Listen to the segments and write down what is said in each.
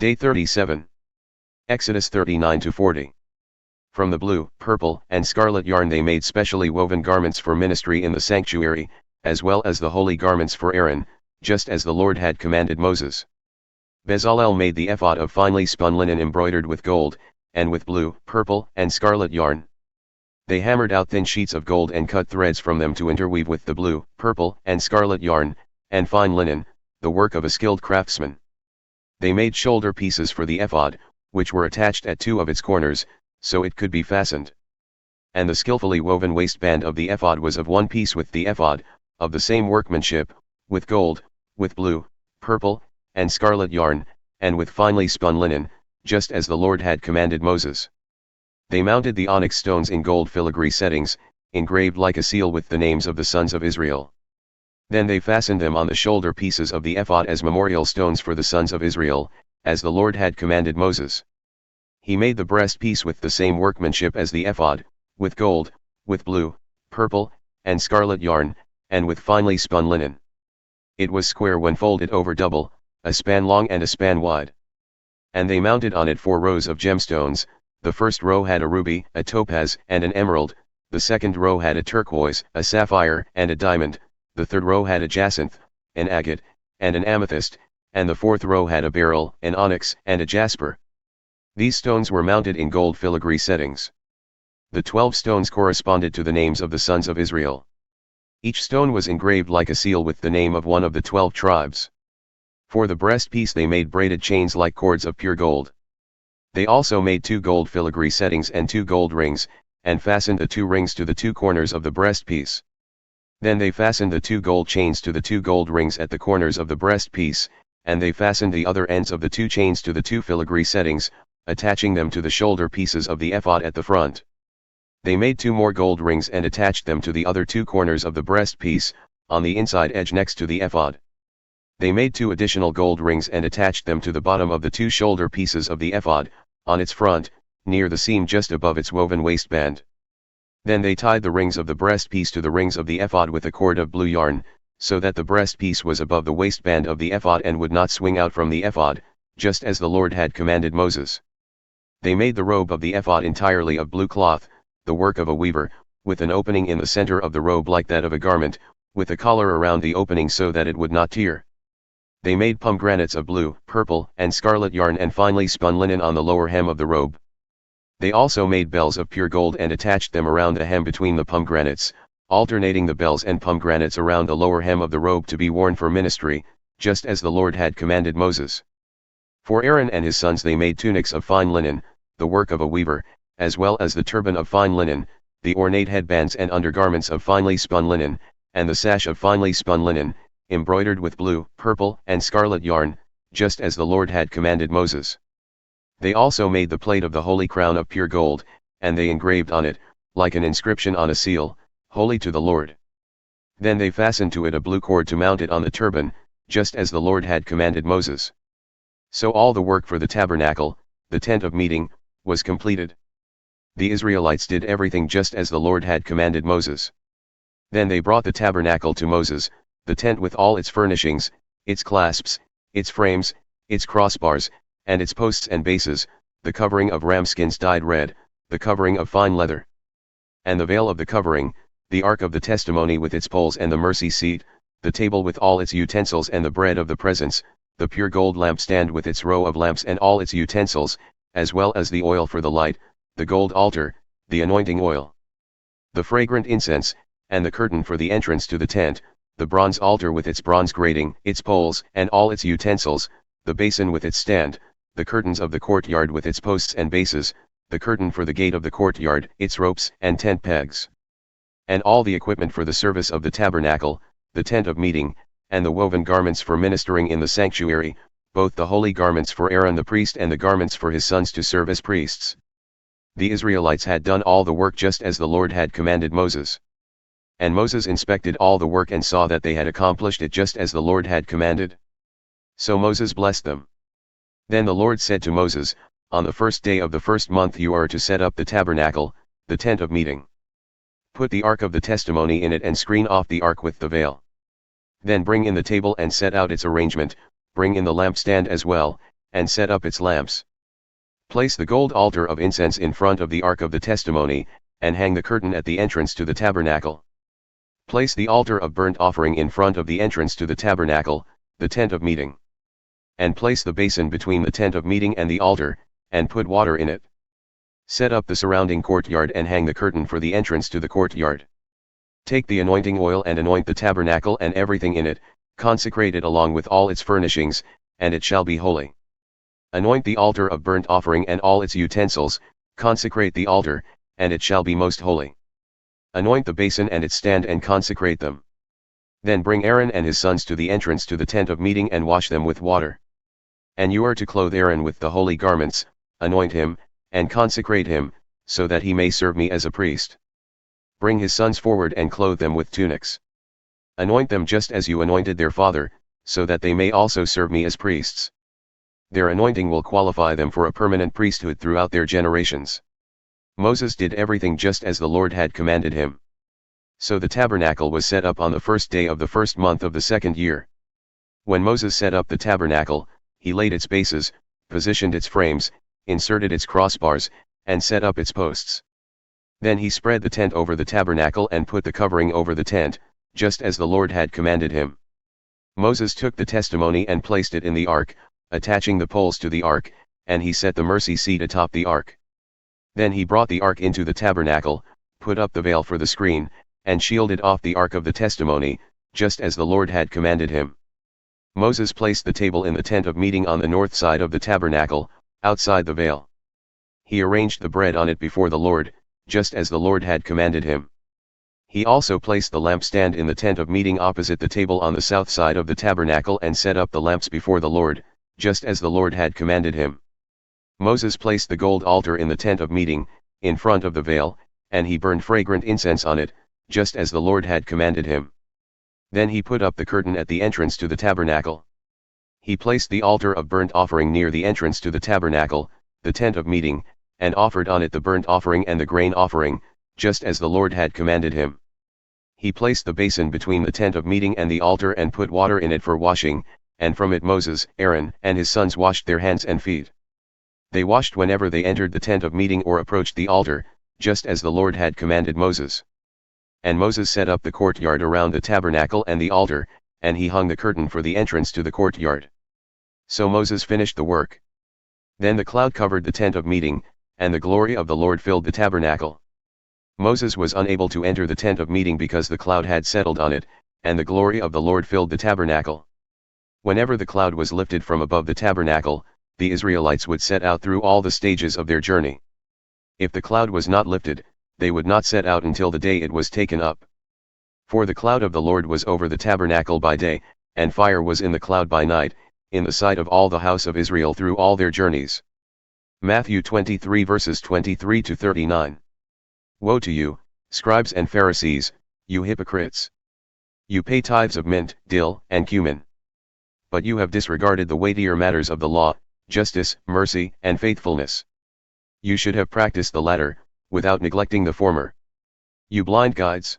Day 37. Exodus 39-40. From the blue, purple, and scarlet yarn they made specially woven garments for ministry in the sanctuary, as well as the holy garments for Aaron, just as the Lord had commanded Moses. Bezalel made the ephod of finely spun linen embroidered with gold, and with blue, purple, and scarlet yarn. They hammered out thin sheets of gold and cut threads from them to interweave with the blue, purple, and scarlet yarn, and fine linen, the work of a skilled craftsman. They made shoulder pieces for the ephod, which were attached at two of its corners, so it could be fastened. And the skillfully woven waistband of the ephod was of one piece with the ephod, of the same workmanship, with gold, with blue, purple, and scarlet yarn, and with finely spun linen, just as the Lord had commanded Moses. They mounted the onyx stones in gold filigree settings, engraved like a seal with the names of the sons of Israel. Then they fastened them on the shoulder pieces of the ephod as memorial stones for the sons of Israel, as the Lord had commanded Moses. He made the breastpiece with the same workmanship as the ephod, with gold, with blue, purple, and scarlet yarn, and with finely spun linen. It was square when folded over double, a span long and a span wide. And they mounted on it 4 rows of gemstones. The first row had a ruby, a topaz, and an emerald, the second row had a turquoise, a sapphire, and a diamond, the third row had a jacinth, an agate, and an amethyst, and the fourth row had a beryl, an onyx, and a jasper. These stones were mounted in gold filigree settings. The 12 stones corresponded to the names of the sons of Israel. Each stone was engraved like a seal with the name of one of the 12 tribes. For the breastpiece they made braided chains like cords of pure gold. They also made 2 gold filigree settings and 2 gold rings, and fastened the 2 rings to the 2 corners of the breastpiece. Then they fastened the 2 gold chains to the 2 gold rings at the corners of the breastpiece, and they fastened the other ends of the 2 chains to the 2 filigree settings, attaching them to the shoulder pieces of the ephod at the front. They made 2 more gold rings and attached them to the other 2 corners of the breastpiece, on the inside edge next to the ephod. They made 2 additional gold rings and attached them to the bottom of the 2 shoulder pieces of the ephod, on its front, near the seam just above its woven waistband. Then they tied the rings of the breastpiece to the rings of the ephod with a cord of blue yarn, so that the breastpiece was above the waistband of the ephod and would not swing out from the ephod, just as the Lord had commanded Moses. They made the robe of the ephod entirely of blue cloth, the work of a weaver, with an opening in the center of the robe like that of a garment, with a collar around the opening so that it would not tear. They made pomegranates of blue, purple, and scarlet yarn and finely spun linen on the lower hem of the robe. They also made bells of pure gold and attached them around the hem between the pomegranates, alternating the bells and pomegranates around the lower hem of the robe to be worn for ministry, just as the Lord had commanded Moses. For Aaron and his sons they made tunics of fine linen, the work of a weaver, as well as the turban of fine linen, the ornate headbands and undergarments of finely spun linen, and the sash of finely spun linen, embroidered with blue, purple, and scarlet yarn, just as the Lord had commanded Moses. They also made the plate of the holy crown of pure gold, and they engraved on it, like an inscription on a seal, "Holy to the Lord." Then they fastened to it a blue cord to mount it on the turban, just as the Lord had commanded Moses. So all the work for the tabernacle, the tent of meeting, was completed. The Israelites did everything just as the Lord had commanded Moses. Then they brought the tabernacle to Moses, the tent with all its furnishings, its clasps, its frames, its crossbars, and its posts and bases, the covering of ram skins dyed red, the covering of fine leather. And the veil of the covering, the ark of the testimony with its poles and the mercy seat, the table with all its utensils and the bread of the presence, the pure gold lampstand with its row of lamps and all its utensils, as well as the oil for the light, the gold altar, the anointing oil, the fragrant incense, and the curtain for the entrance to the tent, the bronze altar with its bronze grating, its poles and all its utensils, the basin with its stand, the curtains of the courtyard with its posts and bases, the curtain for the gate of the courtyard, its ropes and tent pegs. And all the equipment for the service of the tabernacle, the tent of meeting, and the woven garments for ministering in the sanctuary, both the holy garments for Aaron the priest and the garments for his sons to serve as priests. The Israelites had done all the work just as the Lord had commanded Moses. And Moses inspected all the work and saw that they had accomplished it just as the Lord had commanded. So Moses blessed them. Then the Lord said to Moses, "On the first day of the first month you are to set up the tabernacle, the tent of meeting. Put the ark of the testimony in it and screen off the ark with the veil. Then bring in the table and set out its arrangement, bring in the lampstand as well, and set up its lamps. Place the gold altar of incense in front of the ark of the testimony, and hang the curtain at the entrance to the tabernacle. Place the altar of burnt offering in front of the entrance to the tabernacle, the tent of meeting. And place the basin between the tent of meeting and the altar, and put water in it. Set up the surrounding courtyard and hang the curtain for the entrance to the courtyard. Take the anointing oil and anoint the tabernacle and everything in it, consecrate it along with all its furnishings, and it shall be holy. Anoint the altar of burnt offering and all its utensils, consecrate the altar, and it shall be most holy. Anoint the basin and its stand and consecrate them. Then bring Aaron and his sons to the entrance to the tent of meeting and wash them with water. And you are to clothe Aaron with the holy garments, anoint him, and consecrate him, so that he may serve me as a priest. Bring his sons forward and clothe them with tunics. Anoint them just as you anointed their father, so that they may also serve me as priests. Their anointing will qualify them for a permanent priesthood throughout their generations. Moses did everything just as the Lord had commanded him. So the tabernacle was set up on the first day of the first month of the second year. When Moses set up the tabernacle, he laid its bases, positioned its frames, inserted its crossbars, and set up its posts. Then he spread the tent over the tabernacle and put the covering over the tent, just as the Lord had commanded him. Moses took the testimony and placed it in the ark, attaching the poles to the ark, and he set the mercy seat atop the ark. Then he brought the ark into the tabernacle, put up the veil for the screen, and shielded off the ark of the testimony, just as the Lord had commanded him. Moses placed the table in the tent of meeting on the north side of the tabernacle, outside the veil. He arranged the bread on it before the Lord, just as the Lord had commanded him. He also placed the lampstand in the tent of meeting opposite the table on the south side of the tabernacle and set up the lamps before the Lord, just as the Lord had commanded him. Moses placed the gold altar in the tent of meeting, in front of the veil, and he burned fragrant incense on it, just as the Lord had commanded him. Then he put up the curtain at the entrance to the tabernacle. He placed the altar of burnt offering near the entrance to the tabernacle, the tent of meeting, and offered on it the burnt offering and the grain offering, just as the Lord had commanded him. He placed the basin between the tent of meeting and the altar and put water in it for washing, and from it Moses, Aaron, and his sons washed their hands and feet. They washed whenever they entered the tent of meeting or approached the altar, just as the Lord had commanded Moses. And Moses set up the courtyard around the tabernacle and the altar, and he hung the curtain for the entrance to the courtyard. So Moses finished the work. Then the cloud covered the tent of meeting, and the glory of the Lord filled the tabernacle. Moses was unable to enter the tent of meeting because the cloud had settled on it, and the glory of the Lord filled the tabernacle. Whenever the cloud was lifted from above the tabernacle, the Israelites would set out through all the stages of their journey. If the cloud was not lifted, they would not set out until the day it was taken up. For the cloud of the Lord was over the tabernacle by day, and fire was in the cloud by night, in the sight of all the house of Israel through all their journeys. Matthew 23 verses 23 to 39. Woe to you, scribes and Pharisees, you hypocrites! You pay tithes of mint, dill, and cumin. But you have disregarded the weightier matters of the law, justice, mercy, and faithfulness. You should have practiced the latter, without neglecting the former. You blind guides!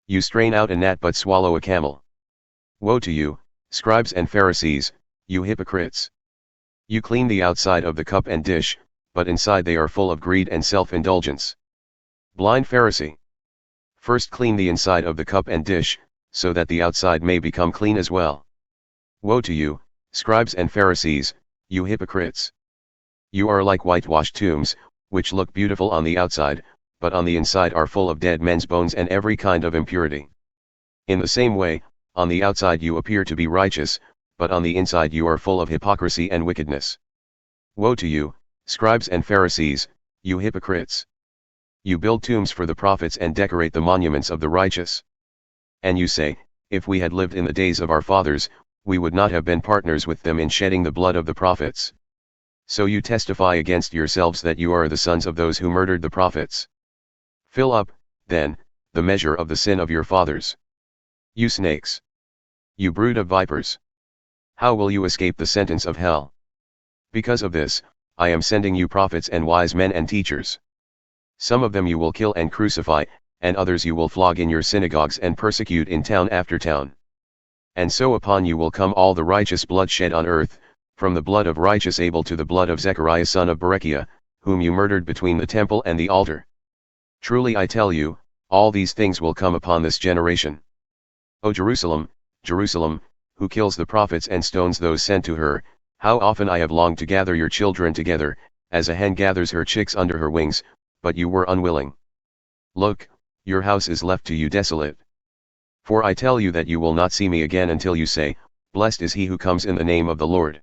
You strain out a gnat but swallow a camel. Woe to you, scribes and Pharisees, you hypocrites! You clean the outside of the cup and dish, but inside they are full of greed and self-indulgence. Blind Pharisee! First clean the inside of the cup and dish, so that the outside may become clean as well. Woe to you, scribes and Pharisees, you hypocrites! You are like whitewashed tombs, which look beautiful on the outside, but on the inside are full of dead men's bones and every kind of impurity. In the same way, on the outside you appear to be righteous, but on the inside you are full of hypocrisy and wickedness. Woe to you, scribes and Pharisees, you hypocrites! You build tombs for the prophets and decorate the monuments of the righteous. And you say, if we had lived in the days of our fathers, we would not have been partners with them in shedding the blood of the prophets. So you testify against yourselves that you are the sons of those who murdered the prophets. Fill up, then, the measure of the sin of your fathers. You snakes! You brood of vipers! How will you escape the sentence of hell? Because of this, I am sending you prophets and wise men and teachers. Some of them you will kill and crucify, and others you will flog in your synagogues and persecute in town after town. And so upon you will come all the righteous blood shed on earth, from the blood of righteous Abel to the blood of Zechariah son of Berechiah, whom you murdered between the temple and the altar. Truly I tell you, all these things will come upon this generation. O Jerusalem, Jerusalem, who kills the prophets and stones those sent to her, how often I have longed to gather your children together, as a hen gathers her chicks under her wings, but you were unwilling. Look, your house is left to you desolate. For I tell you that you will not see me again until you say, Blessed is he who comes in the name of the Lord.